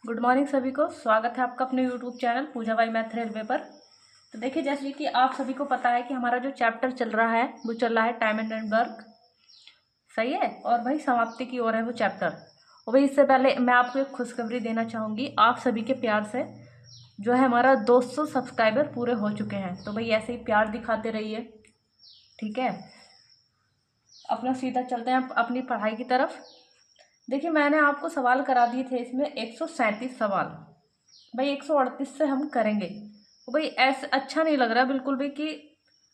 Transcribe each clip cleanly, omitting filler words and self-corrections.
Good morning सभी को। स्वागत है आपका अपने YouTube channel Pooja by math railway पर। तो देखिए, जैसे कि आप सभी को पता है कि हमारा जो चैप्टर चल रहा है वो चल रहा है टाइम एंड वर्क। सही है। और भाई समाप्ति की ओर है वो चैप्टर। और भाई इससे पहले मैं आपको एक खुशखबरी देना चाहूँगी। आप सभी के प्यार से जो है हमारा 200 सब्सक्राइबर पूरे हो चुके हैं। तो भाई ऐसे ही प्यार दिखाते रहिए, ठीक है। अपना सीधा चलते हैं अपनी पढ़ाई की तरफ। देखिए, मैंने आपको सवाल करा दिए थे इसमें 137 सवाल। भाई 138 से हम करेंगे। तो भाई ऐसे अच्छा नहीं लग रहा बिल्कुल भी कि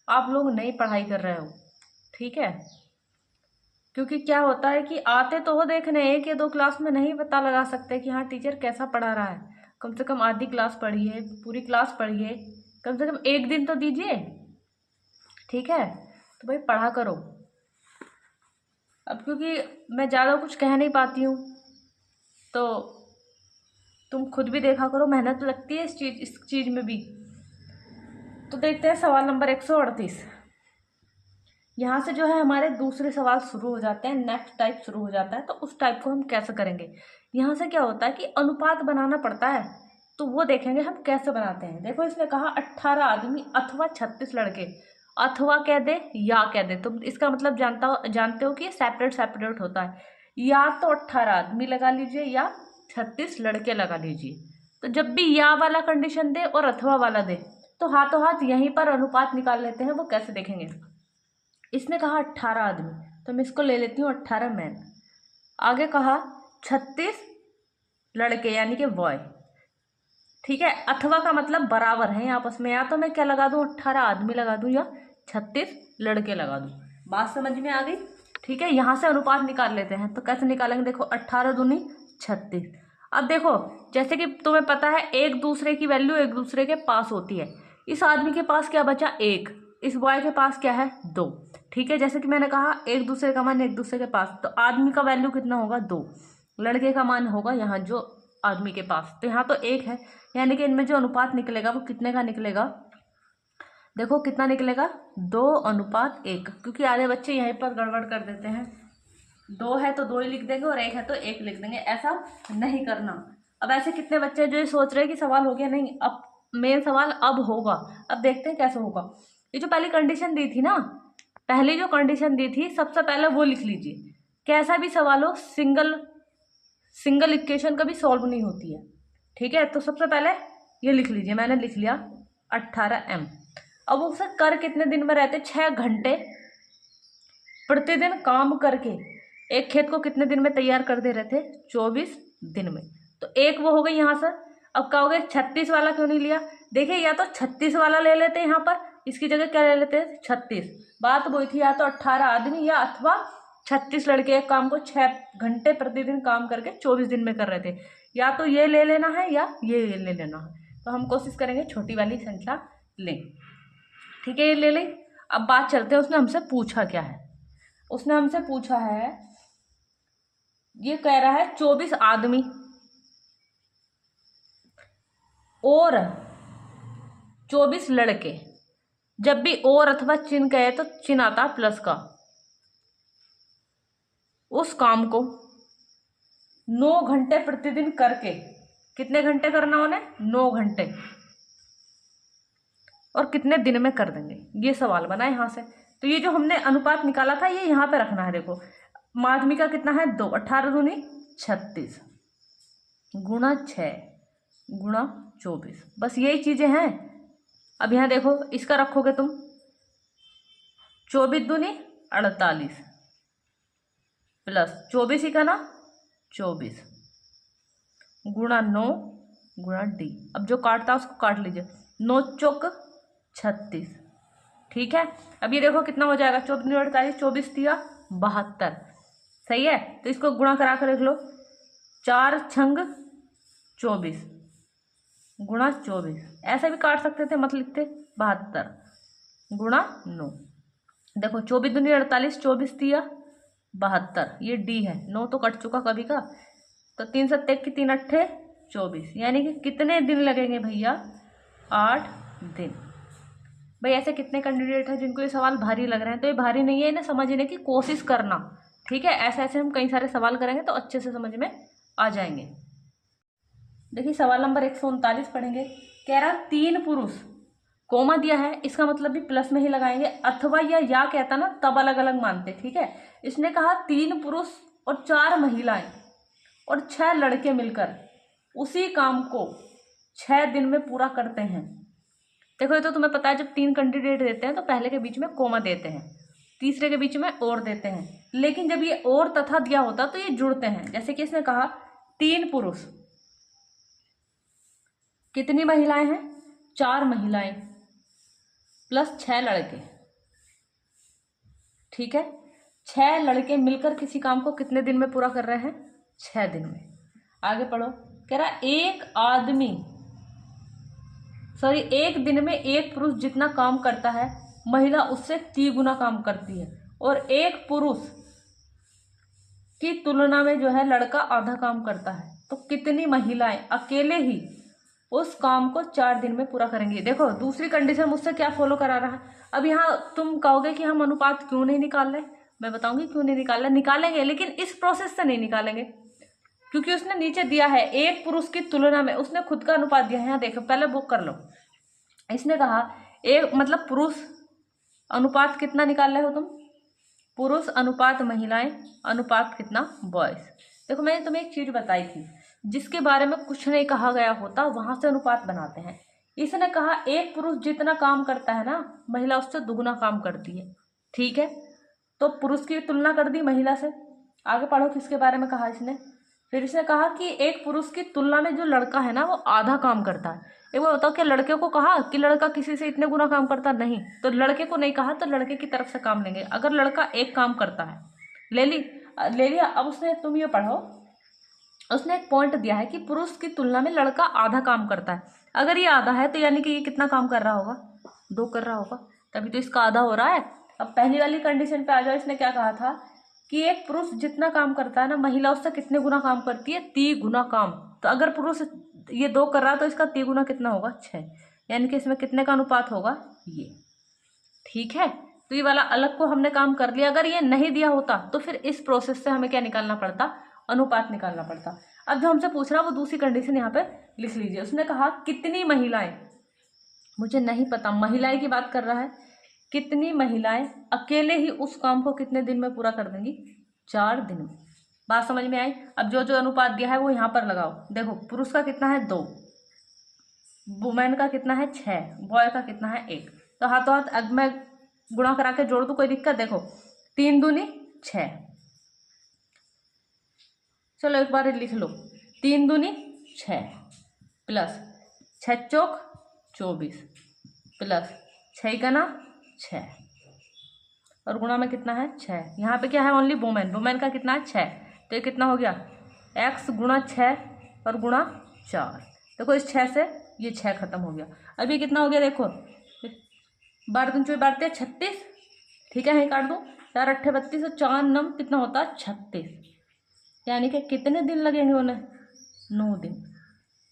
आप लोग नई पढ़ाई कर रहे हो, ठीक है। क्योंकि क्या होता है कि आते तो हो देखने, एक या दो क्लास में नहीं पता लगा सकते कि हाँ टीचर कैसा पढ़ा रहा है। कम से कम आधी क्लास पढ़िए, पूरी क्लास पढ़िए, कम से कम एक दिन तो दीजिए, ठीक है। तो भाई पढ़ा करो। अब क्योंकि मैं ज़्यादा कुछ कह नहीं पाती हूँ तो तुम खुद भी देखा करो, मेहनत लगती है इस चीज़ में भी। तो देखते हैं सवाल नंबर 138। यहाँ से जो है हमारे दूसरे सवाल शुरू हो जाते हैं, नेक्स्ट टाइप शुरू हो जाता है। तो उस टाइप को हम कैसे करेंगे, यहाँ से क्या होता है कि अनुपात बनाना पड़ता है। तो वो देखेंगे हम कैसे बनाते हैं। देखो, इसने कहा 18 आदमी अथवा 36 लड़के। अथवा कह दे या कह दे, तुम इसका मतलब जानते हो कि ये सेपरेट सेपरेट होता है। या तो 18 आदमी लगा लीजिए या 36 लड़के लगा लीजिए। तो जब भी या वाला कंडीशन दे और अथवा वाला दे तो हाथों हाथ यहीं पर अनुपात निकाल लेते हैं। वो कैसे देखेंगे। इसने कहा 18 आदमी, तो मैं इसको ले लेती हूँ 18 मैन। आगे कहा 36 लड़के यानी कि बॉय, ठीक है। अथवा का मतलब बराबर है आपस में। या तो मैं क्या लगा दूं, 18 आदमी लगा दूं या 36 लड़के लगा दूं। बात समझ में आ गई, ठीक है। यहाँ से अनुपात निकाल लेते हैं। तो कैसे निकालेंगे, देखो 18 दूनी 36। अब देखो, जैसे कि तुम्हें पता है एक दूसरे की वैल्यू एक दूसरे के पास होती है। इस आदमी के पास क्या बचा, एक। इस बॉय के पास क्या है, दो, ठीक है। जैसे कि मैंने कहा एक दूसरे का मान एक दूसरे के पास, तो आदमी का वैल्यू कितना होगा, दो। लड़के का मान होगा यहाँ जो आदमी के पास, तो यहाँ तो एक है। यानी कि इनमें जो अनुपात निकलेगा वो कितने का निकलेगा, देखो कितना निकलेगा, 2:1। क्योंकि आधे बच्चे यहीं पर गड़बड़ कर देते हैं, दो है तो दो ही लिख देंगे और एक है तो एक लिख देंगे। ऐसा नहीं करना। अब ऐसे कितने बच्चे जो ये सोच रहे हैं कि सवाल हो गया, नहीं, अब मेन सवाल अब होगा। अब देखते हैं कैसे होगा। ये जो पहली कंडीशन दी थी ना, पहली जो कंडीशन दी थी सबसे पहले वो लिख लीजिए। कैसा भी सवाल हो, सिंगल इक्वेशन कभी सॉल्व नहीं होती है, ठीक है। तो सबसे पहले ये लिख लीजिए, मैंने लिख लिया 18m। अब उसे कर कितने दिन में रहते, 6 घंटे प्रतिदिन काम करके एक खेत को कितने दिन में तैयार कर दे रहे थे, 24 दिन में। तो एक वो हो गई यहाँ से। अब क्या हो गया, 36 वाला क्यों नहीं लिया, देखिए या तो 36 वाला ले लेते यहाँ पर, इसकी जगह क्या ले लेते हैं, 36। बात वही थी, या तो 18 आदमी या अथवा 36 लड़के एक काम को 6 घंटे प्रतिदिन काम करके 24 दिन में कर रहे थे। या तो ये ले लेना है या ये ले लेना है। तो हम कोशिश करेंगे छोटी वाली संख्या लें, ठीक है। ये ले लें। अब बात चलते हैं उसने हमसे पूछा क्या है। उसने हमसे पूछा है, ये कह रहा है 24 आदमी और 24 लड़के। जब भी और अथवा चिन्ह कहे तो चिन्ह आता प्लस का। उस काम को 9 घंटे प्रतिदिन करके, कितने घंटे करना उन्हें, 9 घंटे, और कितने दिन में कर देंगे। ये सवाल बना यहाँ से। तो ये जो हमने अनुपात निकाला था ये यहाँ पे रखना है। देखो माध्यमिक का कितना है, 2, 18 दूनी 36 गुणा 6 गुणा 24, बस यही चीजें हैं। अब यहाँ देखो इसका रखोगे तुम, 24 दूनी 48 प्लस 24 ही का ना 24 गुणा 9 गुणा डी। अब जो काटता है उसको काट लीजिए, 9 चौक 36, ठीक है। अब ये देखो कितना हो जाएगा, 24 दूनी 48, 24 दिया 72, सही है। तो इसको गुणा करा कर लिख लो, 4 छंग 24 गुणा 24। ऐसे भी काट सकते थे, मत लिखते, 72 गुणा 9। देखो 24 दूनी 48, 24 दिया 72, ये डी है। 9 तो कट चुका कभी का, तो 3 सत्ते की 3 अट्ठे 24, यानी कि कितने दिन लगेंगे भैया, 8 दिन। भाई ऐसे कितने कैंडिडेट हैं जिनको ये सवाल भारी लग रहे हैं, तो ये भारी नहीं है, इन्हें समझने की कोशिश करना, ठीक है। ऐसे ऐसे हम कई सारे सवाल करेंगे तो अच्छे से समझ में आ जाएंगे। देखिए सवाल नंबर 139 पढ़ेंगे। कह रहा 3 पुरुष, कोमा दिया है, इसका मतलब भी प्लस में ही लगाएंगे, अथवा या कहता ना तब अलग अलग मानते। ठीक है, इसने कहा 3 पुरुष और 4 महिलाएं और 6 लड़के मिलकर उसी काम को 6 दिन में पूरा करते हैं। देखो ये तो तुम्हें पता है, जब 3 कैंडिडेट देते हैं तो पहले के बीच में कोमा देते हैं, तीसरे के बीच में और देते हैं, लेकिन जब ये और तथा दिया होता तो ये जुड़ते हैं। जैसे कि इसने कहा 3 पुरुष, कितनी महिलाएं हैं, 4 महिलाएं प्लस 6 लड़के। ठीक है, 6 लड़के मिलकर किसी काम को कितने दिन में पूरा कर रहे हैं, 6 दिन में। आगे पढ़ो। कह रहा एक दिन में एक पुरुष जितना काम करता है महिला उससे 3 गुना काम करती है, और एक पुरुष की तुलना में जो है लड़का आधा काम करता है, तो कितनी महिलाएं अकेले ही उस काम को 4 दिन में पूरा करेंगी। देखो दूसरी कंडीशन मुझसे क्या फॉलो करा रहा है। अब यहाँ तुम कहोगे कि हम अनुपात क्यों नहीं निकाल रहे, मैं बताऊंगी क्यों नहीं निकाल रहे। निकालेंगे लेकिन इस प्रोसेस से नहीं निकालेंगे, क्योंकि उसने नीचे दिया है एक पुरुष की तुलना में, उसने खुद का अनुपात दिया है। यहाँ देखो पहले बुक कर लो। इसने कहा एक मतलब पुरुष अनुपात कितना निकाल रहे हो तुम, पुरुष अनुपात महिलाएं अनुपात कितना बॉयज। देखो मैंने तुम्हें एक चीज बताई थी, जिसके बारे में कुछ नहीं कहा गया होता वहां से अनुपात बनाते हैं। इसने कहा एक पुरुष जितना काम करता है ना महिला उससे दुगुना काम करती है। ठीक है, तो पुरुष की तुलना कर दी महिला से। आगे पढ़ो किसके बारे में कहा इसने। फिर इसने कहा कि एक पुरुष की तुलना में जो लड़का है ना वो आधा काम करता है। एक बार बताओ, क्या लड़के को कहा कि लड़का किसी से इतने गुना काम करता, नहीं। तो लड़के को नहीं कहा, तो लड़के की तरफ से काम लेंगे। अगर लड़का एक काम करता है, ले लिया। अब उसने, तुम ये पढ़ो, उसने एक पॉइंट दिया है कि पुरुष की तुलना में लड़का आधा काम करता है। अगर ये आधा है तो यानी कि ये कितना काम कर रहा होगा, 2 कर रहा होगा, तभी तो इसका आधा हो रहा है। अब पहली वाली कंडीशन पे आ जाओ। इसने क्या कहा था कि एक पुरुष जितना काम करता है ना महिला उससे कितने गुना काम करती है, 3 गुना काम। तो अगर पुरुष ये 2 कर रहा है तो इसका 3 गुना कितना होगा, 6, यानी कि इसमें कितने का अनुपात होगा, ये। ठीक है, तो ये वाला अलग को हमने काम कर लिया। अगर ये नहीं दिया होता तो फिर इस प्रोसेस से हमें क्या निकालना पड़ता, अनुपात निकालना पड़ता। अब जो हमसे पूछ रहा वो दूसरी कंडीशन यहाँ पे लिख लीजिए। उसने कहा कितनी महिलाएं, मुझे नहीं पता, महिलाएं की बात कर रहा है, कितनी महिलाएं अकेले ही उस काम को कितने दिन में पूरा कर देंगी, 4 दिन में। बात समझ में आई। अब जो जो अनुपात दिया है वो यहाँ पर लगाओ। देखो पुरुष का कितना है 2, वुमेन का कितना है 6, बॉय का कितना है 1। तो हाथों हाथ अब मैं गुणा करा के जोड़ दूं, कोई दिक्कत। देखो 3 दूनी 6, चलो एक बार लिख लो, 3 दूनी 6 प्लस 6 चौक 24 प्लस 6 का ना 6 और गुणा में कितना है 6। यहाँ पे क्या है, ओनली वुमेन का कितना है 6, तो ये कितना हो गया x गुणा 6 और गुणा 4। देखो इस 6 से ये 6 खत्म हो गया। अब ये कितना हो गया, देखो 12 दूनी 24 36। ठीक है, यहीं काट दूँ, 4 8 32 और 4 9 कितना होता है 36, यानी कि कितने दिन लगेंगे उन्हें, 9 दिन।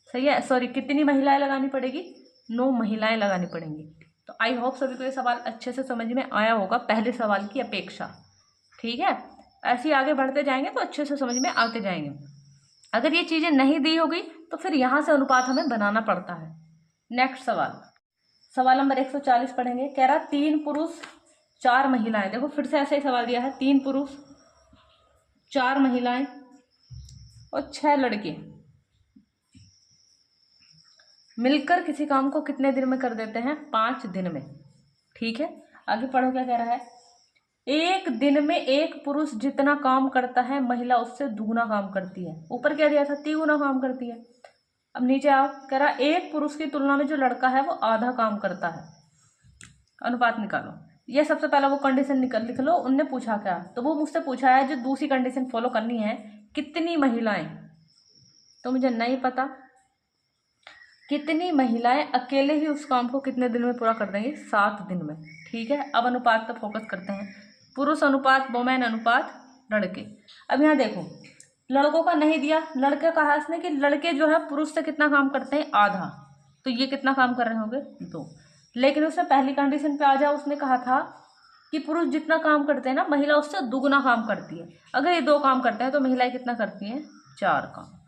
सही है, सॉरी कितनी महिलाएं लगानी पड़ेगी, 9 महिलाएं लगानी पड़ेंगी। तो आई होप सभी को ये सवाल अच्छे से समझ में आया होगा पहले सवाल की अपेक्षा। ठीक है, ऐसे ही आगे बढ़ते जाएंगे तो अच्छे से समझ में आते जाएंगे। अगर ये चीज़ें नहीं दी होगी तो फिर यहाँ से अनुपात हमें बनाना पड़ता है। नेक्स्ट सवाल नंबर 140 पढ़ेंगे। कह रहा 3 पुरुष 4 महिलाएं। देखो फिर से ऐसे ही सवाल दिया है, 3 पुरुष 4 महिलाएं और 6 लड़के मिलकर किसी काम को कितने दिन में कर देते हैं, 5 दिन में। ठीक है, आगे पढ़ो क्या कह रहा है। एक दिन में एक पुरुष जितना काम करता है महिला उससे दुगुना काम करती है। ऊपर क्या दिया था, 3 गुना काम करती है। अब नीचे आओ, कह रहा एक पुरुष की तुलना में जो लड़का है वो आधा काम करता है। अनुपात निकालो। ये सबसे पहला वो कंडीशन लिख लो। उनने पूछा क्या, तो वो मुझसे पूछा है जो दूसरी कंडीशन फॉलो करनी है, कितनी महिलाएं। तो मुझे नहीं पता कितनी महिलाएं अकेले ही उस काम को कितने दिन में पूरा कर देंगी, 7 दिन में। ठीक है, अब अनुपात पर फोकस करते हैं। पुरुष अनुपात वुमेन अनुपात लड़के। अब यहाँ देखो लड़कों का नहीं दिया, लड़के कहा इसने कि लड़के जो है पुरुष से कितना काम करते हैं, आधा। तो ये कितना काम कर रहे होंगे, 2। लेकिन उसने पहली कंडीशन पे आ जाओ, उसने कहा था कि पुरुष जितना काम करते हैं ना महिला उससे दुगुना काम करती है। अगर ये 2 काम करते हैं तो महिलाएं कितना करती हैं, 4 काम।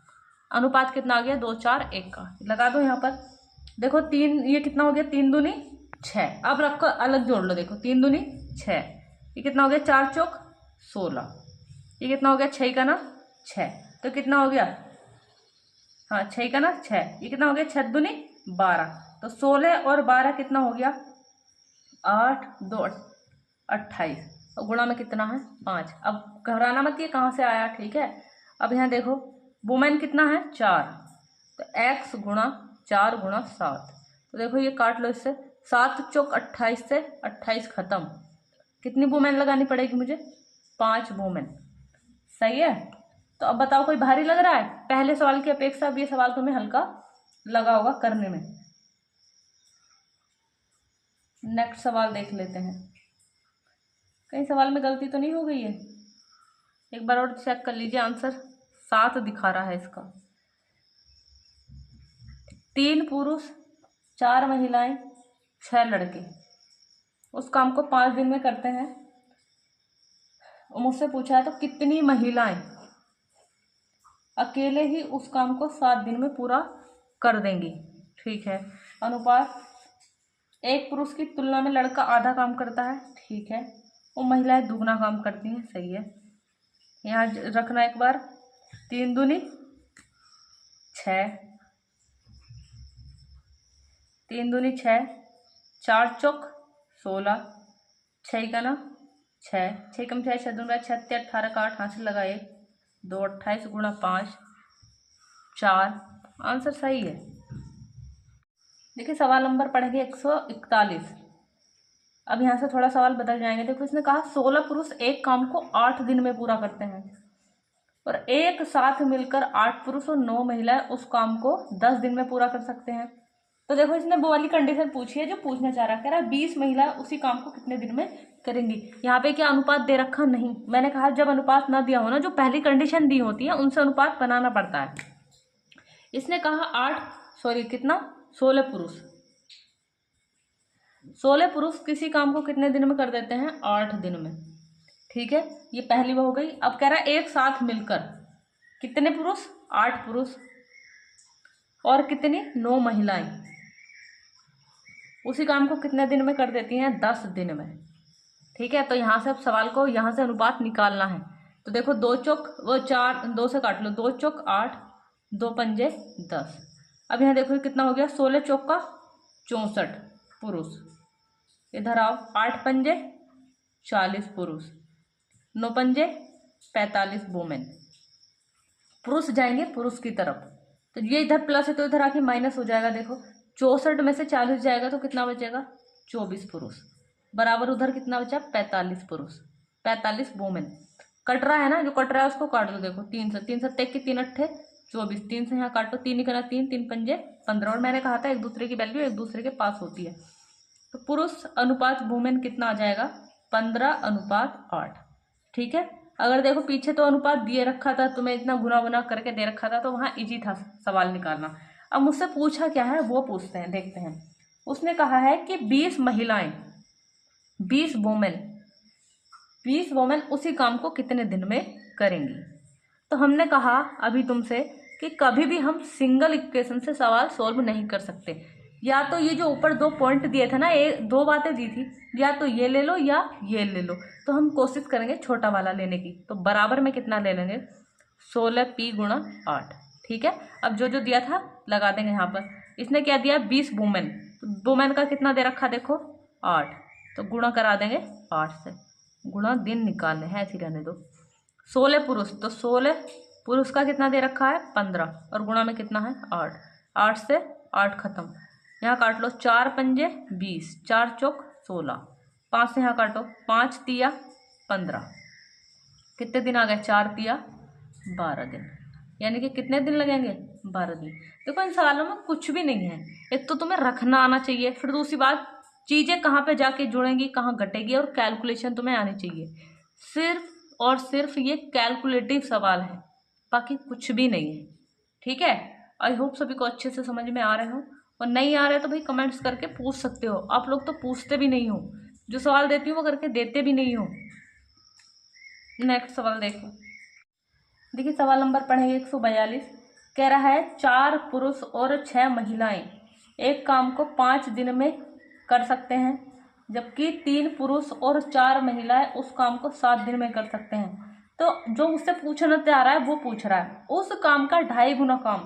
अनुपात कितना आ गया 2 4 1 का। लगा दो यहाँ पर। देखो 3, ये कितना हो गया 3 दूनी 6। अब रखो अलग जोड़ लो। देखो 3 दूनी 6, ये कितना हो गया 4 चौक 16, ये कितना हो गया 6 का ना 6, तो कितना हो गया, हाँ 6 का ना 6, ये कितना हो गया 6 दूनी 12, तो 16 और 12 कितना हो गया 8 2 28, और गुणा में कितना है 5। अब घबराना मत ये कहाँ से आया, ठीक है। अब यहाँ देखो वुमेन कितना है 4, तो x गुणा 4 गुणा 7, तो देखो ये काट लो इससे, 7 चौक 28 से 28 खत्म। कितनी वुमेन लगानी पड़ेगी मुझे 5 वुमेन, सही है। तो अब बताओ कोई भारी लग रहा है पहले सवाल की अपेक्षा? अब ये सवाल तुम्हें हल्का लगा होगा करने में। नेक्स्ट सवाल देख लेते हैं, कहीं सवाल में गलती तो नहीं हो गई है, एक बार और चेक कर लीजिए। आंसर 7 दिखा रहा है इसका। 3 पुरुष 4 महिलाएं 6 लड़के उस काम को 5 दिन में करते हैं। मुझसे पूछा है तो कितनी महिलाएं अकेले ही उस काम को 7 दिन में पूरा कर देंगी, ठीक है। अनुपात, एक पुरुष की तुलना में लड़का आधा काम करता है, ठीक है, वो महिलाएं दुगना काम करती हैं, सही है। यहाँ रखना एक बार, 3 दूनी 6, 3 दूनी 6, 4 चौक 16, 6 का ना 6, 6 कम 6 6 दूनी 6 18 का 8 हाथ से लगा 1 2 28 गुणा 5 4, आंसर सही है। देखिए सवाल नंबर पढ़ेंगे 141। अब यहाँ से थोड़ा सवाल बदल जाएंगे। देखो इसने कहा 16 पुरुष एक काम को 8 दिन में पूरा करते हैं और एक साथ मिलकर 8 पुरुष और 9 महिलाएं उस काम को 10 दिन में पूरा कर सकते हैं। तो देखो इसने वो वाली कंडीशन पूछी है जो पूछना चाह रहा है, कह रहा है 20 महिलाएं उसी काम को कितने दिन में करेंगी। यहाँ पे क्या अनुपात दे रखा नहीं, मैंने कहा जब अनुपात ना दिया हो ना, जो पहली कंडीशन दी होती है उनसे अनुपात बनाना पड़ता है। इसने कहा 16 पुरुष, 16 पुरुष किसी काम को कितने दिन में कर देते हैं 8 दिन में, ठीक है, ये पहली वो हो गई। अब कह रहा है एक साथ मिलकर कितने पुरुष 8 पुरुष और कितनी 9 महिलाएं उसी काम को कितने दिन में कर देती हैं 10 दिन में, ठीक है। तो यहाँ से अब सवाल को यहाँ से अनुपात निकालना है। तो देखो 2 चौक वो 4, 2 से काट लो, 2 चौक 8 2 पंजे 10। अब यहाँ देखो कितना हो गया 16 चौक का 64 पुरुष, इधर आओ 8 पंजे 40 पुरुष, 9 पंजे 45 वुमेन। पुरुष जाएंगे पुरुष की तरफ, तो ये इधर प्लस है तो इधर आके माइनस हो जाएगा। देखो 64 में से 40 जाएगा तो कितना बचेगा 24 पुरुष, बराबर उधर कितना बचा 45 पुरुष 45 वुमेन। कट रहा है ना, जो कट रहा है उसको काट दो। देखो 3 से 3 7 की 3 अट्ठे 24, 3 से यहाँ काटो, 3 निकला 3 3 पंजे 15। और मैंने कहा था एक दूसरे की वैल्यू एक दूसरे के पास होती है। तो पुरुष अनुपात वुमेन कितना आ जाएगा 15:8, ठीक है। अगर देखो पीछे तो अनुपात दिए रखा था, तुम्हें इतना गुना गुना करके दे रखा था, तो वहाँ इजी था सवाल निकालना। अब मुझसे पूछा क्या है वो पूछते हैं, देखते हैं। उसने कहा है कि 20 महिलाएं 20 वुमेन उसी काम को कितने दिन में करेंगी। तो हमने कहा अभी तुमसे कि कभी भी हम सिंगल इक्वेशन से सवाल सोल्व नहीं कर सकते। या तो ये जो ऊपर 2 पॉइंट दिए थे ना, 2 बातें दी थी, या तो ये ले लो या ये ले लो। तो हम कोशिश करेंगे छोटा वाला लेने की। तो बराबर में कितना ले लेंगे 16p गुणा 8, ठीक है। अब जो जो दिया था लगा देंगे यहाँ पर। इसने क्या दिया 20 वुमेन, तो वुमेन का कितना दे रखा देखो 8, तो गुणा करा देंगे 8 से, गुणा दिन निकालने हैं, ऐसे रहने दो। 16 पुरुष, तो 16 पुरुष का कितना दे रखा है 15 और गुणा में कितना है 8, 8 से 8 खत्म। यहाँ काट लो 4 पंजे 20, 4 चौक 16, 5 से यहाँ काटो 5 तिया 15, कितने दिन आ गए 4 तिया 12 दिन, यानी कि कितने दिन लगेंगे 12 दिन। देखो इन सवालों में कुछ भी नहीं है, एक तो तुम्हें रखना आना चाहिए, फिर दूसरी बात चीज़ें कहाँ पे जाके जुड़ेंगी कहाँ घटेगी, और कैलकुलेशन तुम्हें आनी चाहिए। सिर्फ और सिर्फ ये कैलकुलेटिव सवाल है, बाकी कुछ भी नहीं है, ठीक है। आई होप सभी को अच्छे से समझ में आ रहे हो, और नहीं आ रहे तो भाई कमेंट्स करके पूछ सकते हो। आप लोग तो पूछते भी नहीं हो, जो सवाल देती हूँ वो करके देते भी नहीं हो। नेक्स्ट सवाल देखो। देखिए सवाल नंबर पढ़ेंगे 142। कह रहा है 4 पुरुष और 6 महिलाएं एक काम को 5 दिन में कर सकते हैं, जबकि 3 पुरुष और 4 महिलाएं उस काम को 7 दिन में कर सकते हैं। तो जो मुझसे पूछना चाह रहा है वो पूछ रहा है उस काम का 2.5 गुना काम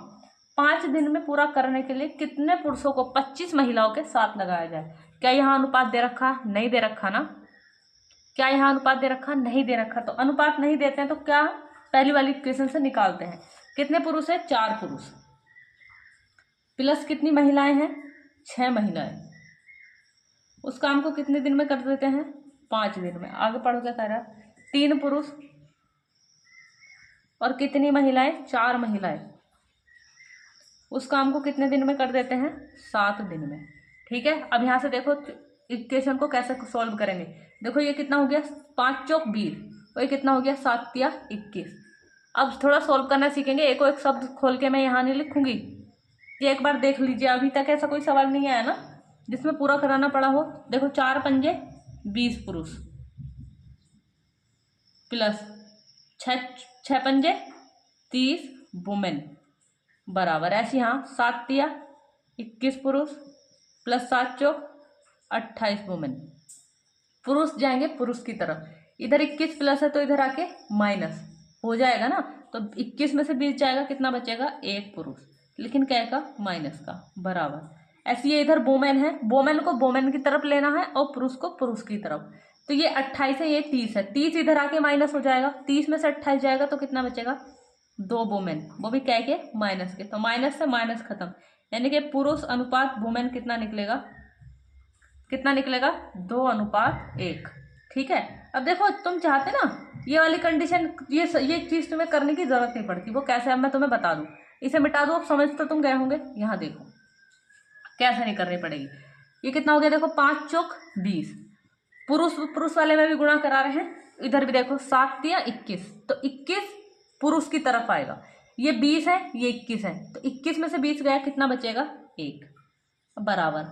5 दिन में पूरा करने के लिए कितने पुरुषों को 25 महिलाओं के साथ लगाया जाए। क्या यहाँ अनुपात दे रखा? नहीं दे रखा ना। क्या यहाँ अनुपात दे रखा? नहीं दे रखा। तो अनुपात नहीं देते हैं तो क्या पहली वाली इक्वेशन से निकालते हैं। कितने पुरुष है? 4 पुरुष प्लस कितनी महिलाएं हैं? 6 महिलाएं। उस काम को कितने दिन में कर देते हैं? 5 दिन में। आगे पढ़ो क्या कह रहा है। 3 पुरुष और कितनी महिलाएं? 4 महिलाएं। उस काम को कितने दिन में कर देते हैं? 7 दिन में। ठीक है। अब यहाँ से देखो इक्वेशन को कैसे सॉल्व करेंगे। देखो ये कितना हो गया? 5 चौक 20 और ये कितना हो गया? 7 या 21। अब थोड़ा सॉल्व करना सीखेंगे। एक शब्द खोल के मैं यहाँ नहीं लिखूंगी, ये एक बार देख लीजिए। अभी तक ऐसा कोई सवाल नहीं आया ना जिसमें पूरा कराना पड़ा हो। देखो 4 पंजे 20 पुरुष प्लस 6 पंजे 30 वुमेन बराबर ऐसे यहाँ 7 तिया 21 पुरुष प्लस 7 चौक 28 वुमेन। पुरुष जाएंगे पुरुष की तरफ, इधर 21 प्लस है तो इधर आके माइनस हो जाएगा ना। तो 21 में से 20 जाएगा, कितना बचेगा? 1 पुरुष, लेकिन क्या का? माइनस का बराबर। ऐसे ये इधर वोमेन है, वोमेन को वोमेन की तरफ लेना है और पुरुष को पुरुष की तरफ। तो ये 28 है, ये 30 है, 30 इधर आके माइनस हो जाएगा। 30 में से 28 जाएगा तो कितना बचेगा? 2 वोमेन, वो भी क्या के? माइनस के। तो माइनस से माइनस खत्म, यानी कि पुरुष अनुपात वुमेन कितना निकलेगा? कितना निकलेगा? 2:1। ठीक है। अब देखो तुम चाहते ना ये वाली कंडीशन, ये चीज तुम्हें करने की जरूरत नहीं पड़ती। वो कैसे? अब मैं तुम्हें बता दूं। इसे मिटा दो, अब समझ तो तुम गए होंगे। यहाँ देखो कैसे नहीं करनी पड़ेगी। ये कितना हो गया? देखो 5 चौक 20, पुरुष वाले में भी गुणा करा रहे हैं, इधर भी देखो 7 या 21, तो 21 पुरुष की तरफ आएगा। ये 20 है, ये 21 है, तो 21 में से 20 गया, कितना बचेगा? 1 बराबर।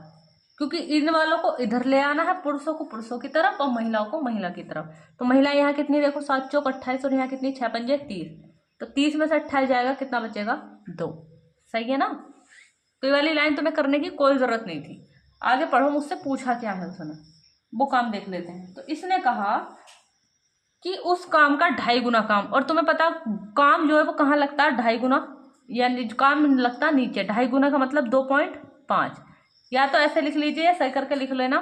क्योंकि इन वालों को इधर ले आना है, पुरुषों को पुरुषों की तरफ और महिलाओं को महिला की तरफ। तो महिला यहाँ कितनी? देखो 7 चौक 28 और यहाँ कितनी? 6 पंजे 30, तो 30 में से 28 जाएगा, कितना बचेगा? 2। सही है ना। तो ये वाली लाइन तुम्हें करने की कोई जरूरत नहीं थी। आगे पढ़ो, मुझसे पूछा क्या है उसने, वो काम देख लेते हैं। तो इसने कहा कि उस काम का 2.5 गुना काम, और तुम्हें पता काम जो है वो कहाँ लगता है? 2.5 गुना, यानी काम लगता है नीचे। 2.5 गुना का मतलब 2.5, या तो ऐसे लिख लीजिए, सही करके लिख लेना।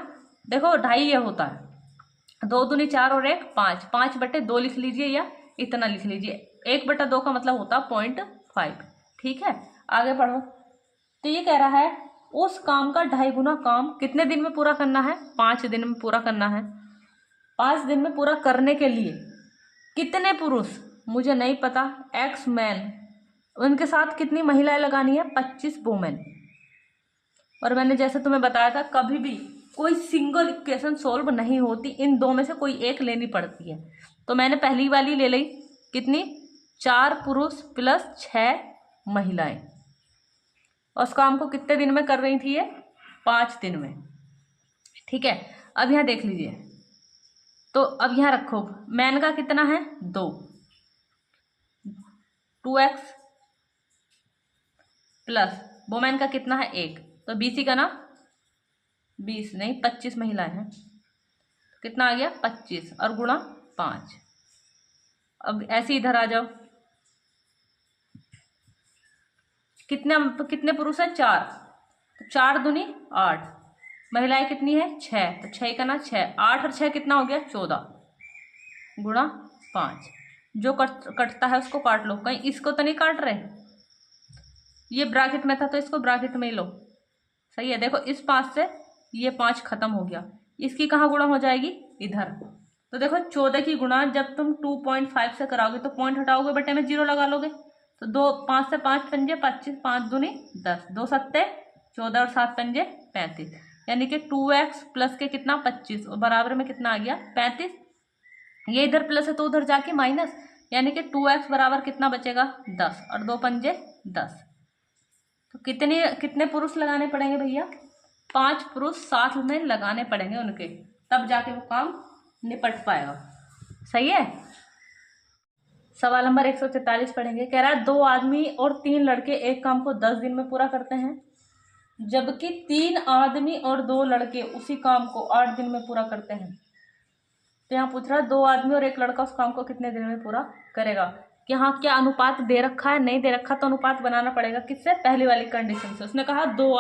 देखो 2.5 ये होता है 2 दूनी 4 और 1 5, 5/2 लिख लीजिए या इतना लिख लीजिए। 1/2 का मतलब होता है 0.5। ठीक है। आगे पढ़ो। तो ये कह रहा है उस काम का 2.5 गुना काम कितने दिन में पूरा करना है? 5 दिन में पूरा करना है। 5 दिन में पूरा करने के लिए कितने पुरुष? मुझे नहीं पता। X मैन, उनके साथ कितनी महिलाएं लगानी है? 25 वुमेन। और मैंने जैसे तुम्हें बताया था, कभी भी कोई सिंगल इक्वेशन सॉल्व नहीं होती, इन दो में से कोई एक लेनी पड़ती है। तो मैंने पहली वाली ले ली, कितनी? 4 पुरुष प्लस 6 महिलाएं। और उस काम को कितने दिन में कर रही थी ये? 5 दिन में। ठीक है। अब यहाँ देख लीजिए, तो अब यहाँ रखो, मैन का कितना है? 2x प्लस वुमेन का कितना है? 1, तो 20 का ना, 20 नहीं 25 महिलाएं हैं, कितना आ गया? 25 और गुणा 5। अब ऐसे इधर आ जाओ, कितने पुरुष हैं? 4, तो 4 दूनी 8, महिलाएं कितनी है? 6, तो 6 का ना 6, 8 और 6 कितना हो गया? 14 गुणा 5। जो कटता है उसको काट लो, कहीं इसको तो नहीं काट रहे, ये ब्रैकेट में था तो इसको ब्रैकेट में ही लो। सही है। देखो इस 5 से ये 5 खत्म हो गया, इसकी कहाँ गुणा हो जाएगी? इधर। तो देखो 14 की गुणा जब तुम 2.5 से कराओगे तो पॉइंट हटाओगे, बटे में 0 लगा लोगे, तो 2 5 से 5 पंजे 25, 5 दूनी 10, 2 सत्ते 14 और 7 पंजे 35, यानी कि 2x प्लस के कितना? 25, और बराबर में कितना आ गया? 35। ये इधर प्लस है तो उधर जाके माइनस, यानी कि 2x बराबर कितना बचेगा? 10, और 2 पंजे 10। तो कितने पुरुष लगाने पड़ेंगे भैया? 5 पुरुष साथ में लगाने पड़ेंगे उनके, तब जाके वो काम निपट पाएगा। सही है। सवाल नंबर 143 पढ़ेंगे। कह रहा है 2 आदमी और 3 लड़के एक काम को 10 दिन में पूरा करते हैं, जबकि 3 आदमी और 2 लड़के उसी काम को 8 दिन में पूरा करते हैं। तो यहाँ पूछ रहा है 2 आदमी और 1 लड़का उस काम को कितने दिन में पूरा करेगा। कि हाँ, क्या अनुपात दे रखा है, नहीं दे रखा तो अनुपात बनाना पड़ेगा किससे, पहली वाली कंडीशन से। उसने कहा 2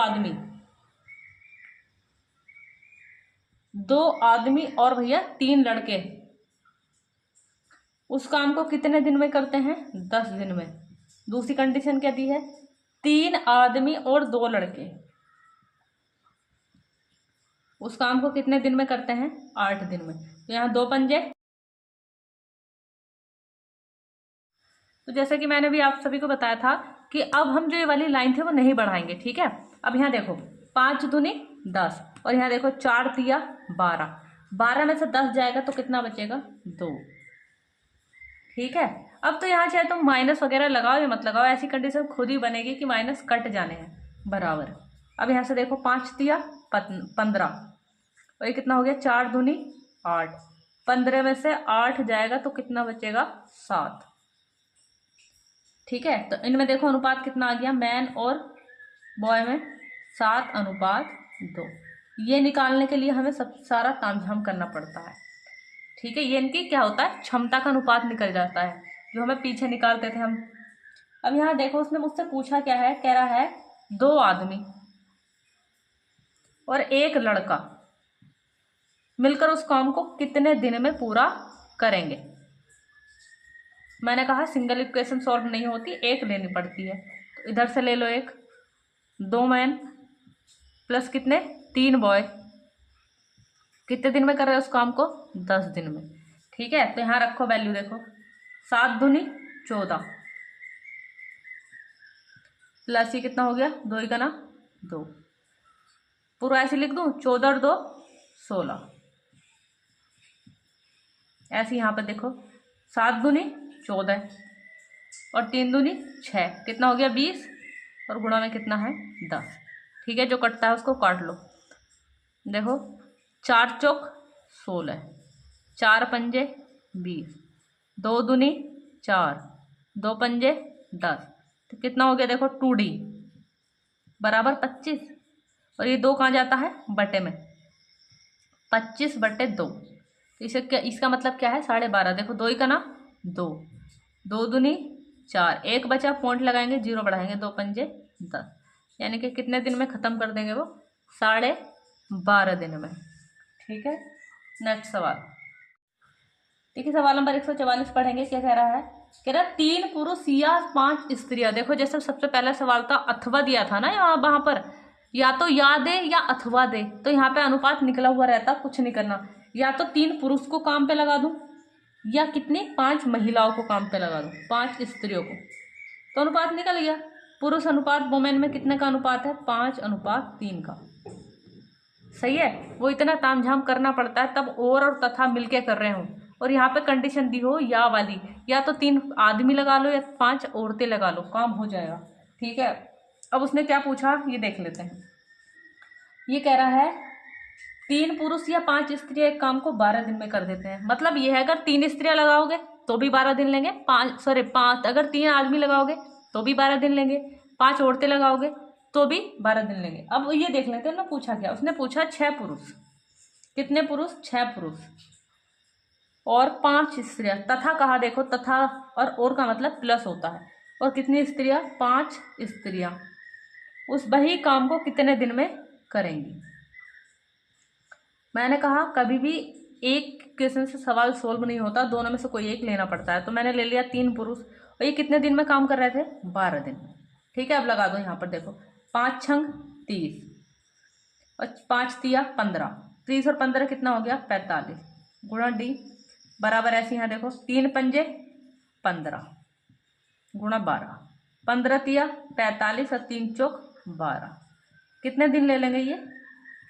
आदमी और भैया 3 लड़के उस काम को कितने दिन में करते हैं, 10 दिन में। दूसरी कंडीशन क्या दी है, 3 आदमी और 2 लड़के उस काम को कितने दिन में करते हैं, 8 दिन में। तो यहाँ 2 पंजे। तो जैसे कि मैंने भी आप सभी को बताया था कि अब हम जो ये वाली लाइन थी वो नहीं बढ़ाएंगे, ठीक है। अब यहाँ देखो 5 दूनी 10 और यहाँ देखो 4 तिया 12, 12 में से 10 जाएगा तो कितना बचेगा, 2, ठीक है। अब तो यहाँ चाहे तुम माइनस वगैरह लगाओ या मत लगाओ, ऐसी कंडीशन खुद ही बनेगी कि माइनस कट जाने हैं बराबर। अब यहाँ से देखो 5 तिया 15 और ये कितना हो गया, 4 दूनी 8, 15 में से 8 जाएगा तो कितना बचेगा, 7, ठीक है। तो इनमें देखो अनुपात कितना आ गया, मैन और बॉय में 7:2। ये निकालने के लिए हमें सब सारा तामझाम करना पड़ता है, ठीक है। ये इनकी क्या होता है, क्षमता का अनुपात निकल जाता है जो हमें पीछे निकालते थे हम। अब यहाँ देखो उसने मुझसे पूछा क्या है, कह रहा है 2 आदमी और 1 लड़का मिलकर उस काम को कितने दिन में पूरा करेंगे। मैंने कहा सिंगल इक्वेशन सॉल्व नहीं होती, एक लेनी पड़ती है। तो इधर से ले लो एक, 2 मैन प्लस कितने, 3 बॉय कितने दिन में कर रहे हो उस काम को, 10 दिन में, ठीक है। तो यहाँ रखो वैल्यू, देखो 7 दूनी 14 प्लस ये कितना हो गया, 2 ही का ना 2, पूरा ऐसे लिख दूं 14 और 2 16। ऐसे यहाँ पर देखो 7 दूनी 14 और 3 दूनी 6, कितना हो गया 20 और गुणा में कितना है 10, ठीक है। जो कटता है उसको काट लो। देखो 4 चौक 16, 4 पंजे 20, 2 दूनी 4, 2 पंजे 10, तो कितना हो गया देखो 2D बराबर 25 और ये 2 कहाँ जाता है, बटे में, 25/2। तो इसे क्या, इसका मतलब क्या है 12.5। देखो 2 ही का ना 2, 2 दूनी 4, 1 बचा, पॉइंट लगाएंगे, 0 बढ़ाएंगे, 2 पंजे 10, यानी कि कितने दिन में ख़त्म कर देंगे वो, 12.5 दिन में, ठीक है। नेक्स्ट सवाल, ठीक है। सवाल नंबर 144 पढ़ेंगे। क्या कह रहा है, कह रहा है 3 पुरुष या 5 स्त्रियां। देखो जैसे सबसे पहला सवाल था अथवा दिया था ना, यहाँ वहां पर या तो या दे या अथवा दे, तो यहाँ पे अनुपात निकला हुआ रहता, कुछ नहीं करना। या तो 3 पुरुष को काम पे लगा दूं या कितनी 5 महिलाओं को काम पे लगा दूं, 5 स्त्रियों को, तो अनुपात निकल गया। पुरुष अनुपात वुमेन में कितने का अनुपात है, 5:3 का, सही है। वो इतना तामझाम करना पड़ता है तब और तथा मिलके कर रहे हो, और यहाँ पे कंडीशन दी हो या वाली, या तो 3 आदमी लगा लो या 5 औरतें लगा लो, काम हो जाएगा, ठीक है। अब उसने क्या पूछा ये देख लेते हैं। ये कह रहा है 3 पुरुष या 5 स्त्रियां एक काम को 12 दिन में कर देते हैं। मतलब ये है अगर 3 स्त्रियां लगाओगे तो भी 12 दिन लेंगे, 5 अगर 3 आदमी लगाओगे तो भी 12 दिन लेंगे, 5 औरतें लगाओगे तो भी 12 दिन लेंगे। अब ये देख लेते हैं ना पूछा क्या, उसने पूछा 6 पुरुष, कितने पुरुष, 6 पुरुष और 5 स्त्रियां, तथा कहा, देखो तथा और का मतलब प्लस होता है, और कितनी स्त्रियां, 5 स्त्रियां उस वही काम को कितने दिन में करेंगी। मैंने कहा कभी भी एक क्वेश्चन से सवाल सोल्व नहीं होता, दोनों में से कोई एक लेना पड़ता है। तो मैंने ले लिया 3 पुरुष और ये कितने दिन में काम कर रहे थे, 12 दिन में, ठीक है। अब लगा दो यहाँ पर, देखो 5 छंग 30 और 5 तिया 15, 30 और 15 कितना हो गया 45, गुणा D बराबर, ऐसे यहाँ देखो 3 पंजे 15 गुणा 12, 15 तिया 45 और 3 चौक 12, कितने दिन ले लेंगे ये,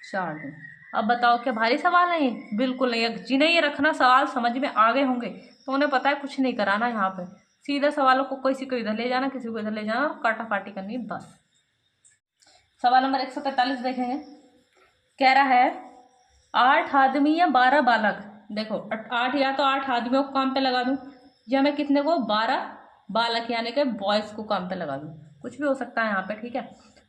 4 दिन। अब बताओ क्या भारी सवाल है ये, बिल्कुल नहीं। जिन्हें ये रखना सवाल समझ में आ गए होंगे तो उन्हें पता है कुछ नहीं कराना, यहाँ पे सीधा सवालों को किसी को इधर ले जाना, किसी को इधर ले जाना, काटा पाटी करनी बस। सवाल नंबर 143 देखेंगे। कह रहा है 8 आदमी या 12 बालक, देखो 8 या तो 8 आदमियों को काम पे लगा दूं या मैं कितने को 12 बालक यानी कि बॉयज को काम पे लगा दूँ, कुछ भी हो सकता है यहाँ पे। ठीक है,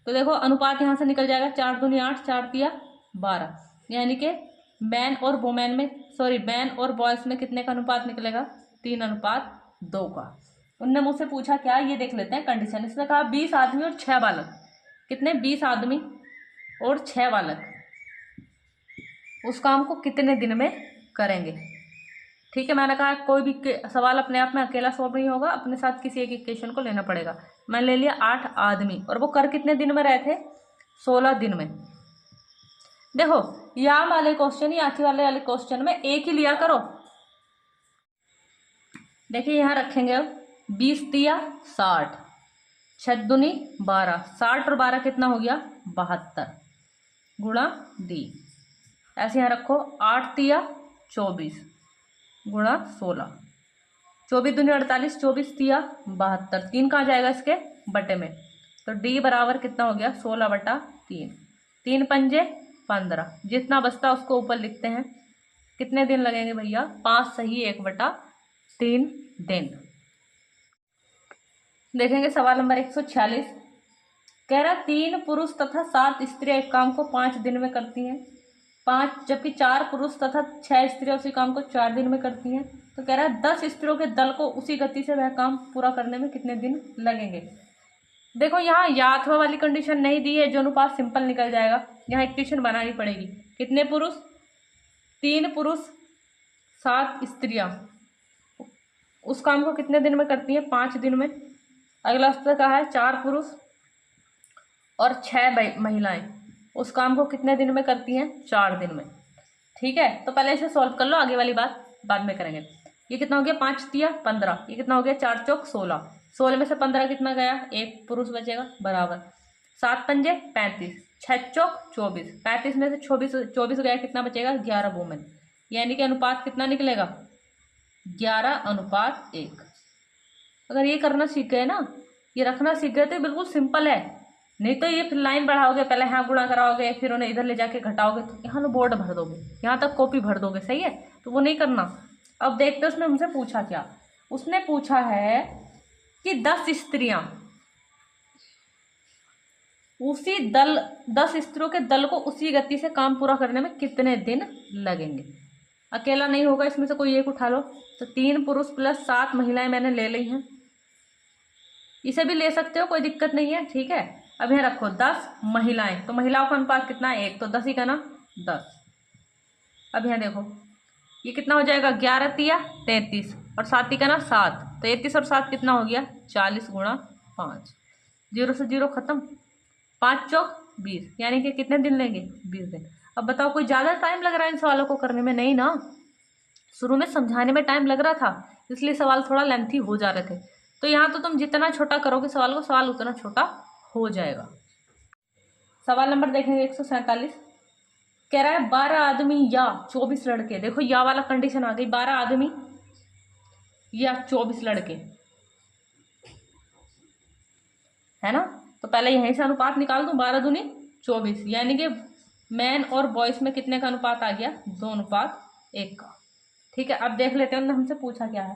तो देखो अनुपात यहाँ से निकल जाएगा, 4 दूनी 8, 4 तिया 12, यानी कि मैन और वुमेन में, सॉरी मैन और बॉयज में कितने का अनुपात निकलेगा, 3:2 का। उनने मुझसे पूछा क्या, ये देख लेते हैं कंडीशन। इसने कहा 20 आदमी और 6 बालक, कितने, 20 आदमी और 6 बालक उस काम को कितने दिन में करेंगे। ठीक है, मैंने कहा कोई भी सवाल अपने आप में अकेला सॉल्व नहीं होगा, अपने साथ किसी एक इक्वेशन को लेना पड़ेगा। मैंने ले लिया 8 आदमी, और वो कर कितने दिन में रहे थे, 16 दिन में। देखो यहाँ वाले क्वेश्चन, याची वाले क्वेश्चन में एक ही लिया करो। देखिए यहाँ रखेंगे अब 20 तिया 60, 6 दूनी 12, 60 और 12 कितना हो गया, 72 गुणा दी। ऐसे यहाँ रखो 8 तिया 24 गुणा 16, 24 दूनी 48, 24 तिया 72, 3 कहाँ जाएगा इसके बटे में, तो डी बराबर कितना हो गया, 16/3, 3 पंजे 15, जितना बचता उसको ऊपर लिखते हैं। कितने दिन लगेंगे भैया, 5 सही 1/3 दिन। देखेंगे सवाल नंबर 146, कह रहा 3 पुरुष तथा 7 स्त्रियां एक काम को 5 दिन में करती हैं, 5 जबकि 4 पुरुष तथा 6 स्त्रियां उसी काम को 4 दिन में करती हैं। तो कह रहा है 10 स्त्रियों के दल को उसी गति से वह काम पूरा करने में कितने दिन लगेंगे। देखो यहाँ या अथवा वाली कंडीशन नहीं दी है, जो अनुपात सिंपल निकल जाएगा। यहाँ इक्वेशन बनानी पड़ेगी, कितने पुरुष, 3 पुरुष 7 स्त्रियां उस काम को कितने दिन में करती हैं, 5 दिन में। अगला उत्तर कहा है 4 पुरुष और 6 महिलाएं उस काम को कितने दिन में करती हैं, 4 दिन में। ठीक है, तो पहले इसे सॉल्व कर लो, आगे वाली बात बाद में करेंगे। ये कितना हो गया, 5 तिया 15, ये कितना हो गया, 4 चौक 16, 16 में से 15 कितना गया, 1 पुरुष बचेगा बराबर, 7 पंजे 35, 6 चौक 24, 35 में से 24 गया, कितना बचेगा, 11 वुमेन, यानी कि अनुपात कितना निकलेगा, 11:1। अगर ये करना सीख गए ना, ये रखना सीख गए तो बिल्कुल सिंपल है। नहीं तो ये फिर लाइन बढ़ाओगे, पहले यहाँ गुणा कराओगे, फिर उन्हें इधर ले जाके घटाओगे, तो यहाँ लो बोर्ड भर दोगे, यहाँ तक कॉपी भर दोगे। सही है, तो वो नहीं करना। अब देखते उसने हमसे पूछा क्या, उसने पूछा है कि 10 स्त्रियां उसी दल 10 स्त्रियों के दल को उसी गति से काम पूरा करने में कितने दिन लगेंगे। अकेला नहीं होगा, इसमें से कोई एक उठा लो। तो 3 पुरुष प्लस 7 महिलाएं मैंने ले ली हैं, इसे भी ले सकते हो, कोई दिक्कत नहीं है। ठीक है, अब यहाँ रखो 10 महिलाएं, तो महिलाओं का अनुपात कितना है, 1, तो 10 ही का ना 10। अब यहाँ देखो ये कितना हो जाएगा, 11 तिया 33 और 7 ही का ना 7, तो 33 और 7 कितना हो गया, 40 गुणा 5, 0 से 0 खत्म, 5 चौक 20, यानी कि कितने दिन लेंगे, 20 दिन। अब बताओ कोई ज़्यादा टाइम लग रहा है इन सवालों को करने में, नहीं ना। शुरू में समझाने में टाइम लग रहा था, इसलिए सवाल थोड़ा लेंथी हो जा रहे थे। तो यहाँ तो तुम जितना छोटा करोगे सवाल को, सवाल उतना छोटा हो जाएगा। सवाल नंबर देखेंगे 147, कह रहा है 12 आदमी या 24 लड़के। देखो या वाला कंडीशन आ गई, 12 आदमी या 24 लड़के, है ना। तो पहले यहीं से अनुपात निकाल दूं, 12 दूनी 24, यानी कि मैन और बॉयज में कितने का अनुपात आ गया, 2:1 का। ठीक है, अब देख लेते हैं उन्होंने हमसे पूछा क्या है।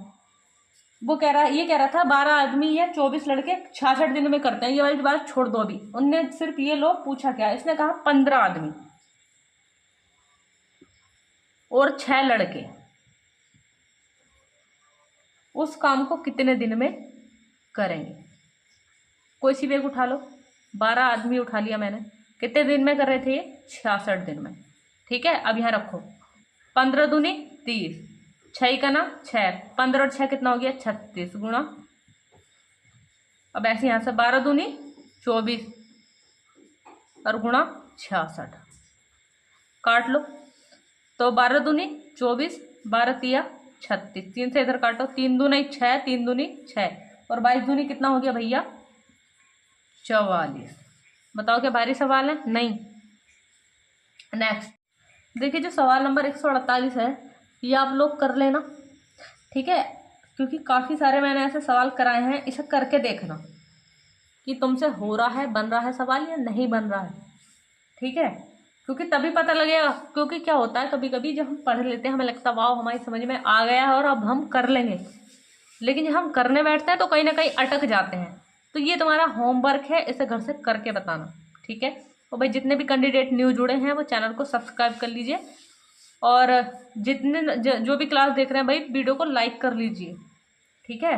वो कह रहा है, ये कह रहा था 12 आदमी या 24 लड़के 66 दिन में करते हैं, ये वाली बात छोड़ दो अभी। उनने सिर्फ ये लो पूछा क्या, इसने कहा 15 आदमी और 6 लड़के उस काम को कितने दिन में करेंगे। कोई सी भी एक उठा लो, 12 आदमी उठा लिया मैंने, कितने दिन में कर रहे थे ये, 66 दिन में। ठीक है, अब यहाँ रखो 15 दूनी 30, 6 का ना 6, 15 और 6 कितना हो गया, 36 गुणा, अब ऐसे यहाँ से 12 दूनी 24 और गुणा 66, काट लो। तो 12 दूनी 24, 12 तिया 36, 3 से इधर काटो, 3 दूनी 6, 3 दूनी 6 और 22 दूनी कितना हो गया भैया, 44। बताओ क्या भारी सवाल है, नहीं। नेक्स्ट देखिए, जो सवाल नंबर 148 है, ये आप लोग कर लेना। ठीक है, क्योंकि काफ़ी सारे मैंने ऐसे सवाल कराए हैं, इसे करके देखना कि तुमसे हो रहा है, बन रहा है सवाल या नहीं बन रहा है। ठीक है, क्योंकि तभी पता लगेगा। क्योंकि क्या होता है, कभी कभी जब हम पढ़ लेते हैं हमें लगता है वाह हमारी समझ में आ गया है और अब हम कर लेंगे, लेकिन जब हम करने बैठते हैं तो कहीं ना कहीं अटक जाते हैं। तो ये तुम्हारा होमवर्क है, इसे घर से करके बताना, ठीक है। और भाई जितने भी कैंडिडेट न्यू जुड़े हैं वो चैनल को सब्सक्राइब कर लीजिए, और जितने जो भी क्लास देख रहे हैं भाई वीडियो को लाइक कर लीजिए, ठीक है।